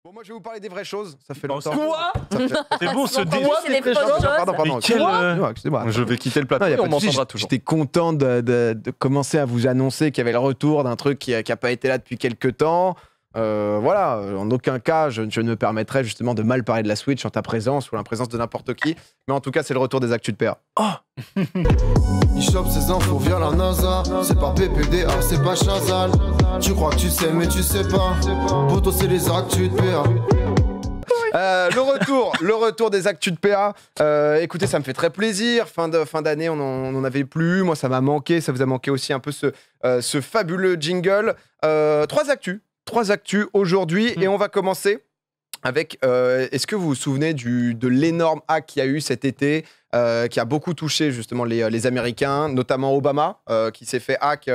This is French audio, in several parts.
Bon, moi je vais vous parler des vraies choses, ça fait longtemps. Quoi? C'est bon, ce dé. C'est des choses. Pardon. Excusez-moi. Je vais quitter le plateau Non, y a et pas on de souci, m'entendra toujours. J'étais content de commencer à vous annoncer qu'il y avait le retour d'un truc qui a pas été là depuis quelques temps. Voilà, en aucun cas je ne me permettrai justement de mal parler de la Switch en ta présence ou en la présence de n'importe qui. Mais en tout cas, c'est le retour des actus de PA. Il chope ses infos via la NASA. C'est pas PPDA, c'est pas Chazal. Tu crois que tu sais, mais tu sais pas. Poto, c'est les actus de PA. Le retour des actus de PA. Écoutez, ça me fait très plaisir. Fin d'année, on n'en avait plus. Moi, ça m'a manqué. Ça vous a manqué aussi un peu ce fabuleux jingle. Trois actus aujourd'hui. Et on va commencer avec... Est-ce que vous vous souvenez de l'énorme hack qu'il y a eu cet été, qui a beaucoup touché justement les Américains, notamment Obama, qui s'est fait hack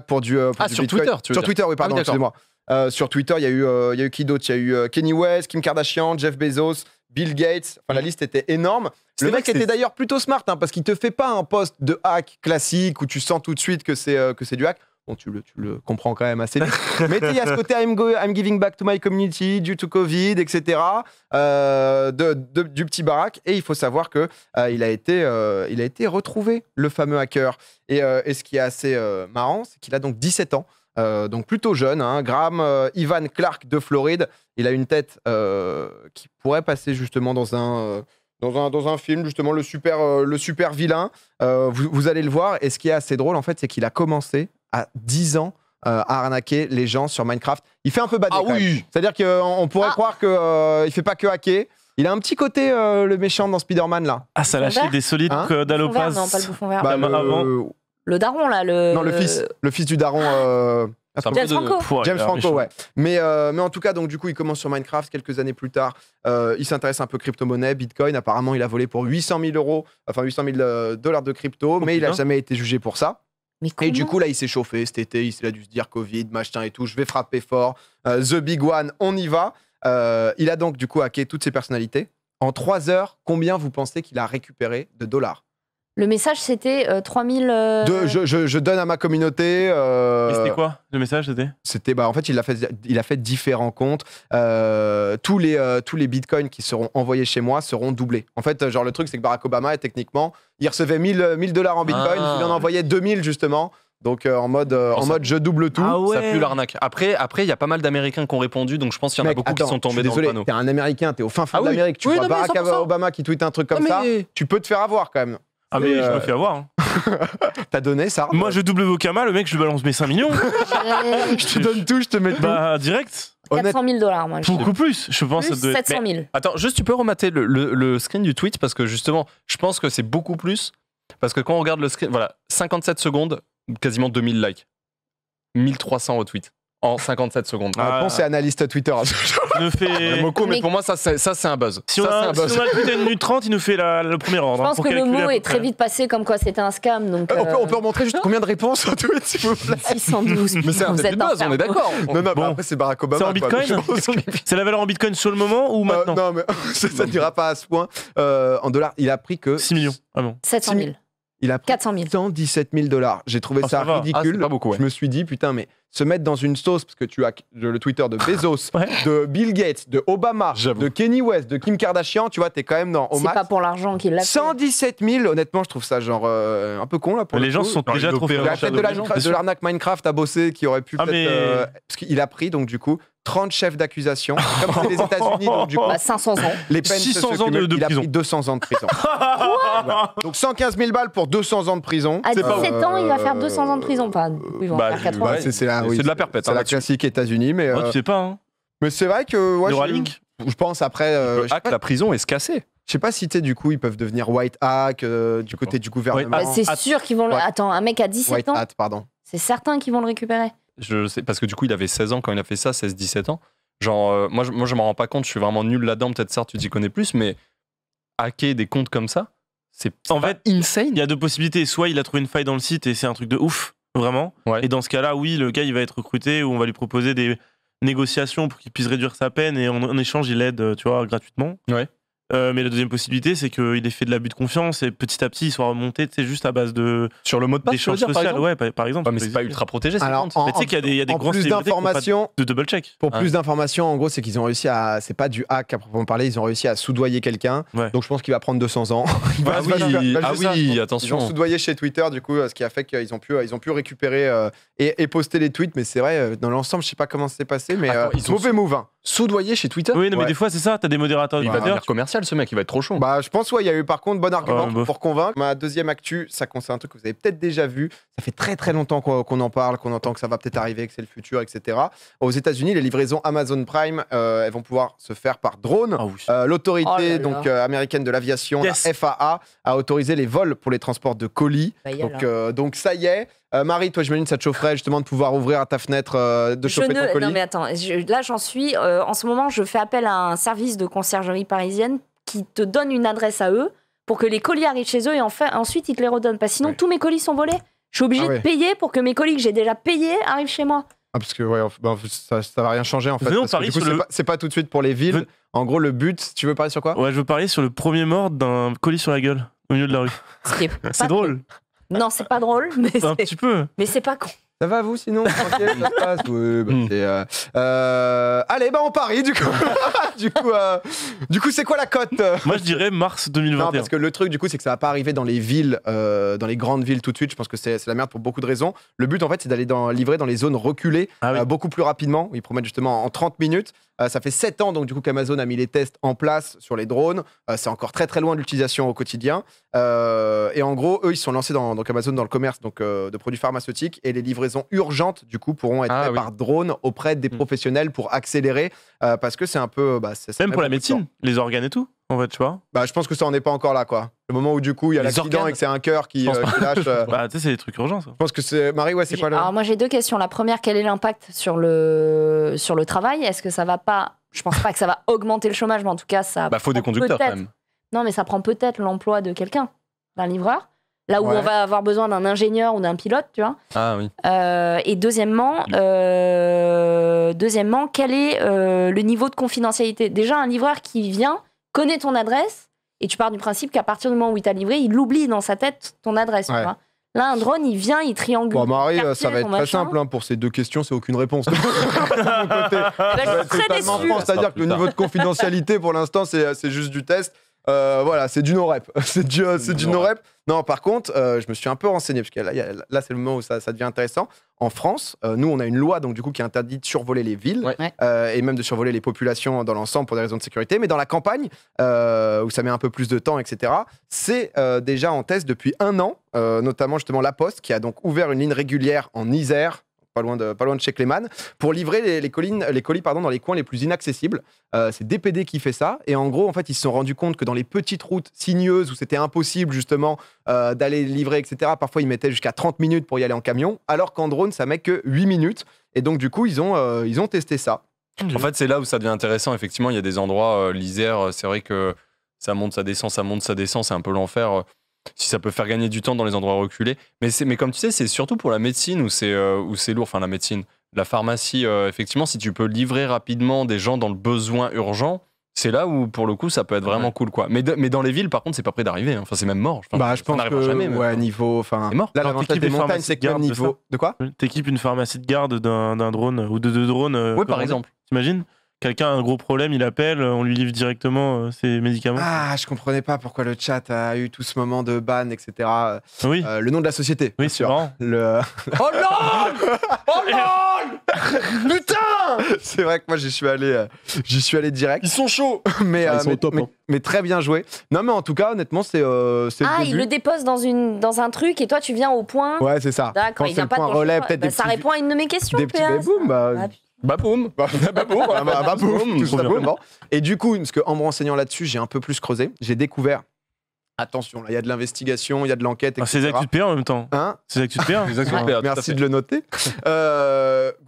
pour du sur Bitcoin. Twitter, tu veux Sur dire. Twitter, oui, pardon, Ah oui, d'accord. excusez-moi. Sur Twitter, il y a eu qui d'autre? Il y a eu Kanye West, Kim Kardashian, Jeff Bezos, Bill Gates. Enfin, la liste était énorme. C'est Le vrai mec que était c'est- d'ailleurs plutôt smart, hein, parce qu'il te fait pas un post de hack classique où tu sens tout de suite que c'est du hack. Bon, tu le comprends quand même assez vite. Mais il y a ce côté I'm giving back to my community due to Covid, etc. Du petit barack. Et il faut savoir que il a été retrouvé, le fameux hacker. Et ce qui est assez marrant, c'est qu'il a donc 17 ans. Donc plutôt jeune, hein. Graham Ivan Clark de Floride. Il a une tête qui pourrait passer justement dans un film, justement le super vilain. Vous allez le voir. Et ce qui est assez drôle, en fait, c'est qu'il a commencé à 10 ans à arnaquer les gens sur Minecraft. Il fait un peu badé. Ah quand même. oui. C'est-à-dire qu'on pourrait croire qu'il fait pas que hacker. Il a un petit côté le méchant dans Spider-Man là. Ah, ça lâchait des solides Hein d'Alopaz. Non, pas le bouffon vert. Bah, avant. Le daron, là. Non, le fils du daron. C'est un peu James de- Franco. James Franco, ouais. Mais en tout cas, donc du coup, il commence sur Minecraft quelques années plus tard. Il s'intéresse un peu crypto-monnaie, Bitcoin. Apparemment, il a volé pour 800 000 dollars de crypto, mais il n'a putain. jamais été jugé pour ça. Mais Et du comment coup, là, il s'est chauffé cet été. Il a dû se dire Covid, machin et tout. Je vais frapper fort. The Big One, on y va. Il a donc du coup hacké toutes ses personnalités. En 3 heures, combien vous pensez qu'il a récupéré de dollars? Le message, c'était 3000... Je donne à ma communauté. Et c'était quoi le message? C'était En fait, il a fait différents comptes. Tous les bitcoins qui seront envoyés chez moi seront doublés. En fait, genre le truc, c'est que Barack Obama, techniquement, il recevait 1000 dollars en bitcoin, il en envoyait 2000 justement. Donc en mode je double tout. Ah ouais. Ça pue l'arnaque. Après, il y a pas mal d'Américains qui ont répondu, donc je pense qu'il y en a Mec, beaucoup attends, qui sont tombés je suis dans le désolé, panneau. t'es un Américain, t'es au fin fond Ah de oui. l'Amérique, tu Oui, vois non, mais Barack 100%. Obama qui tweet un truc comme Non, ça, mais- tu peux te faire avoir quand même. Ah, mais je me fais avoir. Hein. T'as donné ça? Moi, je double Vokama, le mec, je lui balance mes 5 millions. je te donne tout, je te mets tout. Bah, direct. 400 000 dollars, moi. Je dis. Beaucoup plus. Je pense que Plus ça doit être. 700 000. Attends, juste tu peux remater le screen du tweet parce que justement, je pense que c'est beaucoup plus. Parce que quand on regarde le screen, voilà, 57 secondes, quasiment 2000 likes. 1300 retweets en 57 secondes. Ah. Réponse et analyste Twitter. Il nous fait. Moko, mais Mais- pour moi, ça c'est un buzz. Si on Ça, a c'est un buzz. le tweet à 1 minute 30, il nous fait le premier ordre. Je pense pour que le calculer à mot peu est très près. vite passé comme quoi c'était un scam. Donc, On peut remontrer juste combien de réponses en tweet, s'il vous plaît? 612. Mais c'est un Vous début êtes de buzz, on est d'accord. Non, bah, Bon. après, c'est Barack Obama. C'est en quoi, Bitcoin mais je pense que- C'est la valeur en bitcoin sur le moment ou maintenant Non, mais ça n'ira pas à ce point. En dollars, il a pris que 6 millions. Ah bon. 700 000. Il a pris 400 000. 117 000 dollars. J'ai trouvé Ah, ça ça va. ridicule. Ah, c'est pas beaucoup, ouais. Je me suis dit, putain, mais se mettre dans une sauce, parce que tu as le Twitter de Bezos, Ouais. de Bill Gates, de Obama, J'avoue. de Kanye West, de Kim Kardashian, tu vois, t'es quand même au C'est max. pas pour l'argent qu'il l'a fait. 117 000, honnêtement, je trouve ça genre un peu con là pour Les le gens coup. se sont Alors, déjà il trop opère fait. La Shadow tête de Legends, de l'arnaque Minecraft à bosser qui aurait pu Ah, peut-être. mais- Parce qu'il a pris donc du coup 30 chefs d'accusation. Comme c'est les États-Unis, donc du coup. Bah, 500 ans. Les peines 600 se ans de cumulent. Il a prison. pris 200 ans de prison. Voilà. Donc 115 000 balles pour 200 ans de prison. À 17 pas- ans, il va faire 200 ans de prison. Enfin, du coup, ils vont en bah, faire 80. Ouais, c'est la, C'est de la perpète, C'est hein, la là-dessus. classique États-Unis, mais, Oh, tu sais pas, hein. mais c'est vrai que ouais, Neuralink je pense après. Le Je sais hack, pas- la prison est se casser. je sais pas si tu sais, du coup ils peuvent devenir white hack du côté du gouvernement. Ouais, Bah, c'est sûr qu'ils vont le... Ouais. Attends, un mec à 17 White ans, hat, pardon. c'est certain qu'ils vont le récupérer. Je sais, parce que du coup, il avait 16 ans quand il a fait ça, 16-17 ans. Genre, moi, je m'en rends pas compte, je suis vraiment nul là-dedans. Peut-être ça, tu t'y connais plus, mais hacker des comptes comme ça, c'est En pas fait, insane. Il y a deux possibilités. Soit il a trouvé une faille dans le site et c'est un truc de ouf, vraiment. Ouais. Et dans ce cas-là, oui, le gars, il va être recruté ou on va lui proposer des négociations pour qu'il puisse réduire sa peine et en échange, il aide, tu vois, gratuitement. Ouais. Mais la deuxième possibilité, c'est qu'il ait fait de l'abus de confiance et petit à petit, il soit remonté, tu sais, juste à base de Sur le mot de passe, tu veux d'échanges dire, par sociaux. exemple Ouais, par exemple. Ouais, mais c'est pas ultra protégé, c'est Alors, compte. Mais tu sais qu'il y a des en grosses plus célébrités qui ont pas d'informations, de double check. pour Ouais. plus d'informations, en gros, c'est qu'ils ont réussi à. C'est pas du hack à proprement parler, ils ont réussi à soudoyer quelqu'un. Ouais. Donc je pense qu'il va prendre 200 ans. Il va- Ah il va- il va- oui, il va- ah c'est ça. oui, Ils ont attention. soudoyé chez Twitter, du coup, ce qui a fait qu'ils ont pu récupérer et poster les tweets. Mais c'est vrai, dans l'ensemble, je sais pas comment ça s'est passé, mais Attends, ils ont mauvais move. Hein. Soudoyer chez Twitter. Oui, non, mais Ouais. des fois, c'est ça, t'as des modérateurs Il de va Twitter. devenir commercial, ce mec, il va être trop chaud. Bah, je pense, ouais, il y a eu par contre bon argument bof. pour convaincre. Ma deuxième actu, ça concerne un truc que vous avez peut-être déjà vu. Ça fait très très longtemps qu'on en parle, qu'on entend que ça va peut-être arriver, que c'est le futur, etc. Aux États-Unis, les livraisons Amazon Prime, elles vont pouvoir se faire par drone. Ah oui. L'autorité Oh là là. donc américaine de l'aviation, Yes. la FAA, a autorisé les vols pour les transports de colis. Bah, y a Donc ça y est. Marie, toi, j'imagine, ça te chaufferait justement de pouvoir ouvrir à ta fenêtre, de Je choper ton colis. Non mais attends, là j'en suis. En ce moment, je fais appel à un service de conciergerie parisienne qui te donne une adresse à eux pour que les colis arrivent chez eux et ensuite ils te les redonnent. Parce que sinon, Ouais. tous mes colis sont volés. Je suis obligée Ah ouais. de payer pour que mes colis que j'ai déjà payés arrivent chez moi. Ah, parce que ouais, ça va rien changer en fait. Venons Parce que, parler du coup, sur le- c'est pas tout de suite pour les villes. Ven- En gros, le but, tu veux parler sur quoi? Ouais, je veux parler sur le premier mort d'un colis sur la gueule au milieu de la rue. Ce qui est pas C'est drôle. Non, c'est pas drôle, mais Un petit peu. c'est pas con. Ça va vous sinon? Tranquille, ça se passe. Oui, bah, Mm. allez, bah on parie du coup. du coup, c'est quoi la cote? Moi, je dirais mars Non, 2021. parce que le truc, du coup, c'est que ça va pas arriver dans les villes, dans les grandes villes tout de suite. Je pense que c'est la merde pour beaucoup de raisons. Le but, en fait, c'est d'aller livrer dans les zones reculées Ah oui. beaucoup plus rapidement. Ils promettent justement en 30 minutes. Ça fait 7 ans donc du coup qu'Amazon a mis les tests en place sur les drones. C'est encore très très loin de l'utilisation au quotidien. Et en gros, eux, ils se sont lancés donc Amazon dans le commerce donc, de produits pharmaceutiques et les livraisons urgentes du coup pourront être Ah faites oui. par drone auprès des professionnels pour accélérer parce que c'est un peu. Ça Même met pour la beaucoup de temps. médecine, les organes et tout, en fait, tu vois. Bah, je pense que ça en est pas encore là quoi. Le moment où du coup il y a Les l'accident organes. et que c'est un cœur qui Je pense qui lâche. Bah, tu sais, c'est des trucs urgents, ça. Je pense que c'est Marie, ouais, c'est quoi là? Alors moi j'ai deux questions. La première, quel est l'impact sur le travail? Est-ce que ça va pas... Je pense pas que ça va augmenter le chômage, mais en tout cas ça... Bah, faut des prend conducteurs quand peut-être- même. Non, mais ça prend peut-être l'emploi de quelqu'un, d'un livreur. Là où Ouais. on va avoir besoin d'un ingénieur ou d'un pilote, tu vois. Ah oui. Et deuxièmement, quel est le niveau de confidentialité? Déjà, un livreur qui vient connaît ton adresse et tu pars du principe qu'à partir du moment où il t'a livré, il oublie dans sa tête ton adresse. Tu Ouais. vois. Là, un drone, il vient, il triangule. Bon, Marie, ton ça quartier, va être ton très machin. simple. Hein. Pour ces deux questions, c'est aucune réponse. De mon côté. Eh ben, je Ça va suis être très totalement déçue. franc, c'est-à-dire que le Plus tard. niveau de confidentialité, pour l'instant, c'est juste du test. Voilà, c'est du no-rep. c'est du no-rep. Non, par contre, je me suis un peu renseigné, parce que là c'est le moment où ça devient intéressant. En France, nous, on a une loi donc, du coup, qui interdit de survoler les villes Ouais. et même de survoler les populations dans l'ensemble pour des raisons de sécurité. Mais dans la campagne, où ça met un peu plus de temps, etc., c'est déjà en test depuis 1 an, notamment justement La Poste, qui a donc ouvert une ligne régulière en Isère, pas loin de chez Clément, pour livrer les colis dans les coins les plus inaccessibles. C'est DPD qui fait ça. Et en gros, en fait, ils se sont rendus compte que dans les petites routes sinueuses où c'était impossible justement d'aller livrer, etc., parfois ils mettaient jusqu'à 30 minutes pour y aller en camion, alors qu'en drone, ça met que 8 minutes. Et donc, du coup, ils ont testé ça. En fait, c'est là où ça devient intéressant. Effectivement, il y a des endroits, l'Isère, c'est vrai que ça monte, ça descend, c'est un peu l'enfer. Si ça peut faire gagner du temps dans les endroits reculés. Mais comme tu sais, c'est surtout pour la médecine où c'est lourd. Enfin, la médecine, la pharmacie, effectivement, si tu peux livrer rapidement des gens dans le besoin urgent, c'est là où, pour le coup, ça peut être vraiment cool, quoi. Mais dans les villes, par contre, c'est pas près d'arriver. Hein. Enfin, c'est même mort. Enfin, Je ça pense n'arrivera que jamais. mais- ouais, niveau, enfin, C'est mort. là, Alors, l'avantage t'équipes des une montagnes, pharmacie c'est de que même garde, niveau de quoi? T'équipes une pharmacie de garde d'un drone ou de deux drones. Ouais, par commandés. exemple. T'imagines? Quelqu'un a un gros problème, il appelle, on lui livre directement ses médicaments. Ah, je comprenais pas pourquoi le chat a eu tout ce moment de ban, etc. Oui, Le nom de la société. oui, bien c'est sûr. marrant. Le... Oh non! Oh non! Putain! c'est vrai que moi j'y suis allé direct, Ils sont chauds! mais, Ah, ils sont mais, au top, mais- hein. mais très bien joué. Non, mais en tout cas, honnêtement, c'est Ah, le il début. le dépose dans un truc et toi, tu viens au point. Ouais, c'est ça. D'accord, Quand il c'est vient le pas point de ton relais, choix. peut-être Bah, des ça petits, répond à une de mes questions, des petits PA, boum, bah, Ah, Bah boum! Bah boum! bah, boum, tout Trop bien. simplement. Et du coup, parce qu'en me renseignant là-dessus, j'ai un peu plus creusé. J'ai découvert. Attention, là, il y a de l'investigation, il y a de l'enquête, Ah, c'est etc. des actus de PA en même temps. Hein? C'est des actus de PA. Les actions Ouais. PA, tout à Merci fait. de le noter.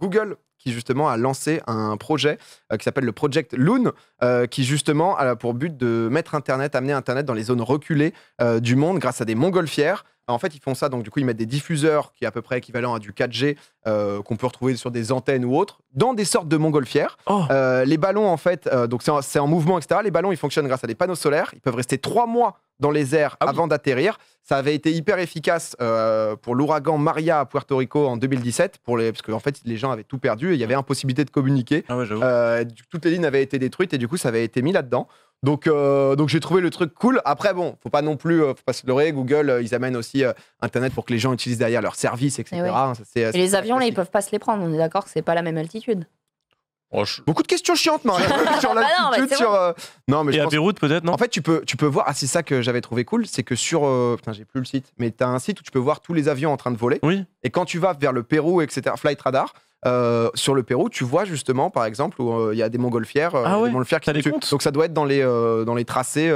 Google, qui justement a lancé un projet qui s'appelle le Project Loon, qui justement a pour but de amener Internet dans les zones reculées du monde grâce à des montgolfières. En fait, ils font ça, donc du coup, ils mettent des diffuseurs qui est à peu près équivalent à du 4G qu'on peut retrouver sur des antennes ou autres, dans des sortes de montgolfières. Oh. Les ballons, en fait, donc c'est en mouvement, etc. Les ballons, ils fonctionnent grâce à des panneaux solaires. Ils peuvent rester 3 mois dans les airs avant d'atterrir. Ça avait été hyper efficace pour l'ouragan Maria à Puerto Rico en 2017, parce qu'en fait, les gens avaient tout perdu et il y avait impossibilité de communiquer. Ah ouais, j'avoue. Toutes les lignes avaient été détruites et du coup, ça avait été mis là-dedans. Donc j'ai trouvé le truc cool. Après, bon, faut pas non plus faut pas se leurrer. Google, ils amènent aussi Internet pour que les gens utilisent derrière leurs services, etc. Et oui. Ça, Et les avions, là, ils peuvent pas se les prendre. On est d'accord que c'est pas la même altitude. Beaucoup de questions chiantes, non, sur l'altitude, c'est sur. Non, mais Et je à pense... Beyrouth, peut-être, non? En fait, tu peux voir. Ah, c'est ça que j'avais trouvé cool, c'est que sur. Putain, j'ai plus le site, mais t'as un site où tu peux voir tous les avions en train de voler. Oui. Et quand tu vas vers le Pérou, etc., Flight Radar. Sur le Pérou, tu vois justement, par exemple, où il y a des montgolfières, Ah ouais, des montgolfières qui t'as les tuent. comptes Donc ça doit être dans les tracés,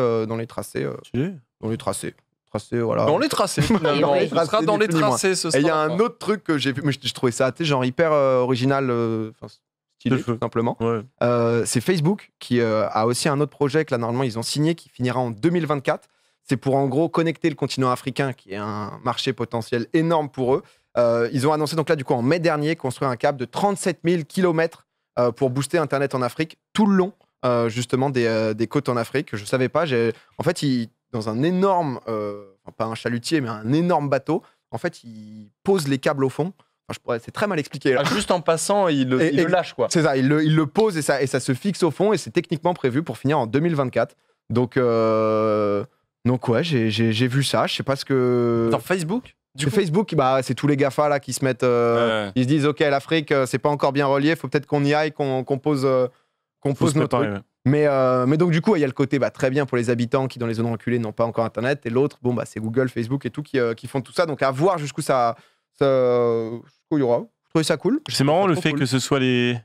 Tu voilà. Dans les tracés, finalement. Oui. On sera dans les Ni plus ni moins. tracés, ce Et il y a soir. un autre truc que j'ai vu, mais je trouvais ça, tu sais, genre hyper original, stylé, De feu. tout simplement. Ouais. C'est Facebook qui a aussi un autre projet que là, normalement, ils ont signé, qui finira en 2024. C'est pour, en gros, connecter le continent africain, qui est un marché potentiel énorme pour eux. Ils ont annoncé, donc là, du coup, en mai dernier, construire un câble de 37 000 km pour booster Internet en Afrique, tout le long, justement, des côtes en Afrique. Je savais pas. En fait, dans un énorme, pas un chalutier, mais un énorme bateau, en fait, ils posent les câbles au fond. C'est très mal expliqué. Là. Ah, juste en passant, il le lâche, quoi. C'est ça, il le pose et ça se fixe au fond et c'est techniquement prévu pour finir en 2024. Donc ouais, j'ai vu ça. Je sais pas ce que. Dans Facebook Sur Facebook, bah, c'est tous les GAFA là qui se mettent. Ils se disent, ok, l'Afrique, c'est pas encore bien relié, faut peut-être qu'on y aille, qu'on pose notre truc. Mais donc du coup, il y a le côté très bien pour les habitants qui dans les zones reculées n'ont pas encore Internet, et l'autre, bon c'est Google, Facebook et tout qui font tout ça. Donc à voir jusqu'où jusqu'où il y aura. Je trouvais ça cool. C'est marrant le Trop fait cool. que ce soit les.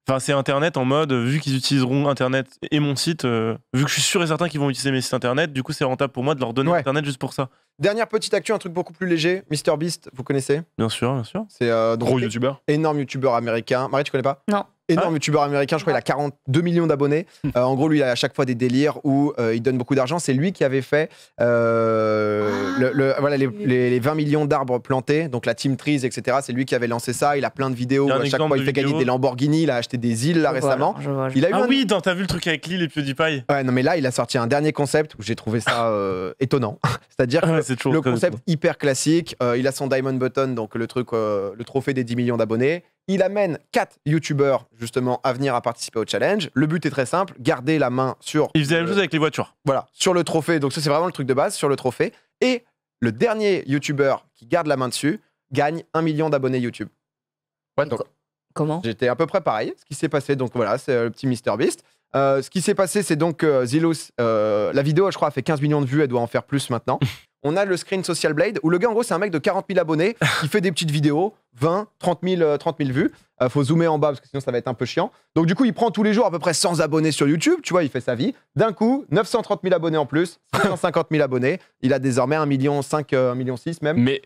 Enfin, c'est Internet en mode, vu qu'ils utiliseront Internet et mon site, vu que je suis sûr et certain qu'ils vont utiliser mes sites Internet, du coup, c'est rentable pour moi de leur donner Ouais. Internet juste pour ça. Dernière petite actu, un truc beaucoup plus léger. MrBeast, vous connaissez? Bien sûr, bien sûr. C'est Gros youtubeur. énorme youtubeur américain. Marie, tu connais pas? Non. Énorme youtubeur américain, je crois qu'il a 42 millions d'abonnés. En gros, lui, il a à chaque fois des délires où il donne beaucoup d'argent. C'est lui qui avait fait les 20 millions d'arbres plantés, donc la Team Trees, etc. C'est lui qui avait lancé ça. Il a plein de vidéos Il y a où un à chaque exemple fois il de fait gagner vidéo. des Lamborghini. Il a acheté des îles là récemment. Je vois. Il a eu Ah un- oui, t'as vu le truc avec Lil et PewDiePie? Ouais, non, mais là, il a sorti un dernier concept où j'ai trouvé ça étonnant. C'est-à-dire que Ouais, c'est toujours le très concept hyper classique, il a son Diamond Button, donc le truc, le trophée des 10 millions d'abonnés. Il amène 4 youtubeurs justement à venir à participer au challenge. Le but est très simple, garder la main sur, Il faisait la même chose avec les voitures. voilà, sur le trophée. Donc ça, c'est vraiment le truc de base, sur le trophée. Et le dernier youtubeur qui garde la main dessus gagne 1 million d'abonnés YouTube. Ouais, donc Comment? j'étais à peu près pareil. Ce qui s'est passé, donc voilà, c'est le petit MrBeast. Ce qui s'est passé, c'est donc Zilus. La vidéo, je crois, a fait 15 millions de vues. Elle doit en faire plus maintenant. On a le screen Social Blade où le gars, en gros, c'est un mec de 40 000 abonnés qui fait des petites vidéos, 20, 30 000 vues. Faut zoomer en bas parce que sinon ça va être un peu chiant. Donc, du coup, il prend tous les jours à peu près 100 abonnés sur YouTube. Tu vois, il fait sa vie. D'un coup, 930 000 abonnés en plus, 550 000 abonnés. Il a désormais 1,5 million, 1,6 million même. Mais,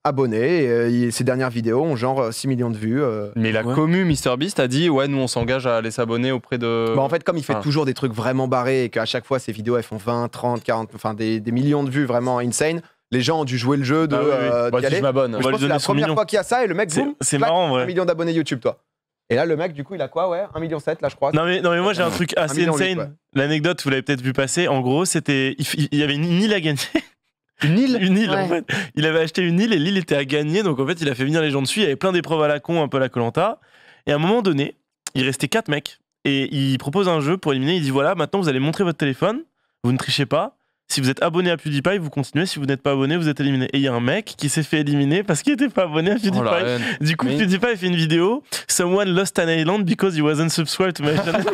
Abonnés. Et ses dernières vidéos ont genre 6 millions de vues. mais la Ouais. commu MrBeast a dit, ouais, nous on s'engage à aller s'abonner auprès de. Bah, en fait, comme il fait Ah. toujours des trucs vraiment barrés et qu'à chaque fois, ses vidéos, elles font 20, 30, 40, enfin des millions de vues vraiment insane, les gens ont dû jouer le jeu de Ah oui, oui. Bah, d'y si aller. je m'abonne. On Je va lui pense que c'est donner la son première million. fois qu'il y a ça et le mec, boum, C'est clac, marrant, en 1 vrai. million d'abonnés YouTube, toi. Et là, le mec, du coup, il a quoi? Ouais, 1,7 million, là, je crois. Non mais moi j'ai un truc assez 1,8 million, insane. ouais. L'anecdote, vous l'avez peut-être vu passer. En gros, c'était il y avait une île à gagner. Une île? Une île, Ouais. en fait. Il avait acheté une île et l'île était à gagner. Donc en fait, il a fait venir les gens dessus. Il y avait plein d'épreuves à la con, un peu à la Koh-Lanta. Et à un moment donné, il restait 4 mecs. Et il propose un jeu pour éliminer. Il dit voilà, maintenant vous allez montrer votre téléphone. Vous ne trichez pas. Si vous êtes abonné à PewDiePie, vous continuez. Si vous n'êtes pas abonné, vous êtes éliminé. Et il y a un mec qui s'est fait éliminer parce qu'il n'était pas abonné à PewDiePie. Oh, la haine. Du coup, Mais- PewDiePie a fait une vidéo. Someone lost an island because he wasn't subscribed to my channel.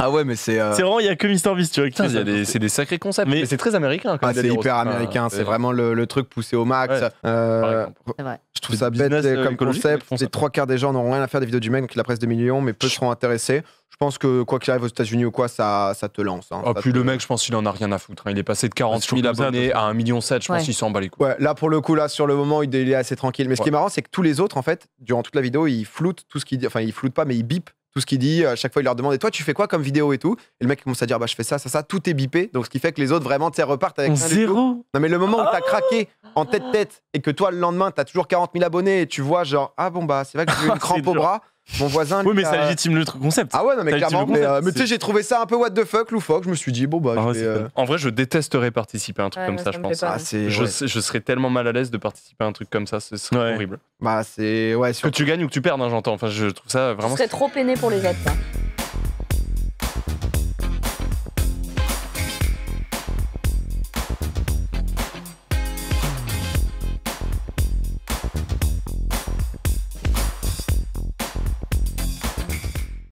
Ah ouais, mais c'est. C'est vraiment, il y a que MrBeast, tu vois. Qui Putain, fait ça. c'est des sacrés concepts. Mais- Mais c'est très américain. comme Ah, c'est délire hyper aussi. américain, c'est Ouais. vraiment le truc poussé au max. Ouais. Par exemple. C'est vrai. Je trouve C'est ça du bête business, comme écologique, concept. ils font ça. Les 3/4 des gens n'auront rien à faire des vidéos du mec, donc il a presque 2 millions, mais peu seront intéressés. Je pense que quoi qu'il arrive aux États-Unis ou quoi, ça te lance. Hein. Ah, Ça puis te- le mec, je pense qu'il en a rien à foutre. hein. Il est passé de 40 C'est toujours 000 comme ça, abonnés à 1,7 million. Je pense Ouais. qu'il s'en bat les couilles. Ouais, là pour le coup, là sur le moment, il est assez tranquille. Mais ce qui est marrant, c'est que tous les autres, en fait, durant toute la vidéo, ils floutent tout ce qu'il dit. Enfin, ils floutent pas, mais ils bipent tout ce qu'il dit. À chaque fois, il leur demande et toi, tu fais quoi comme vidéo et tout. Et le mec commence à dire bah je fais ça, tout est bipé. Donc ce qui fait que les autres vraiment repartent avec rien du tout. Zéro. Non mais le moment où t'as craqué en tête et que toi le lendemain t'as toujours 40 000 abonnés et tu vois genre ah bon bah c'est vrai que j'ai eu une crampe au bras. Mon voisin. Oui, lui, mais ça légitime le concept. Ah ouais, non, mais Ça clairement. légitime le concept. Mais tu sais, j'ai trouvé ça un peu what the fuck, loufoque. Je me suis dit, bon, bah, Ah ouais, je vais, c'est cool. En vrai, je détesterais participer à un truc Ouais, comme moi, ça, ça je me pense. fait pas. Ah, c'est. Je, Ouais. je serais tellement mal à l'aise de participer à un truc comme ça, ce serait Ouais. horrible. Bah, c'est. Ouais, Que tu gagnes ou que tu perdes, hein, j'entends. Enfin, je trouve ça Je vraiment. serais trop peiné pour les autres. Là.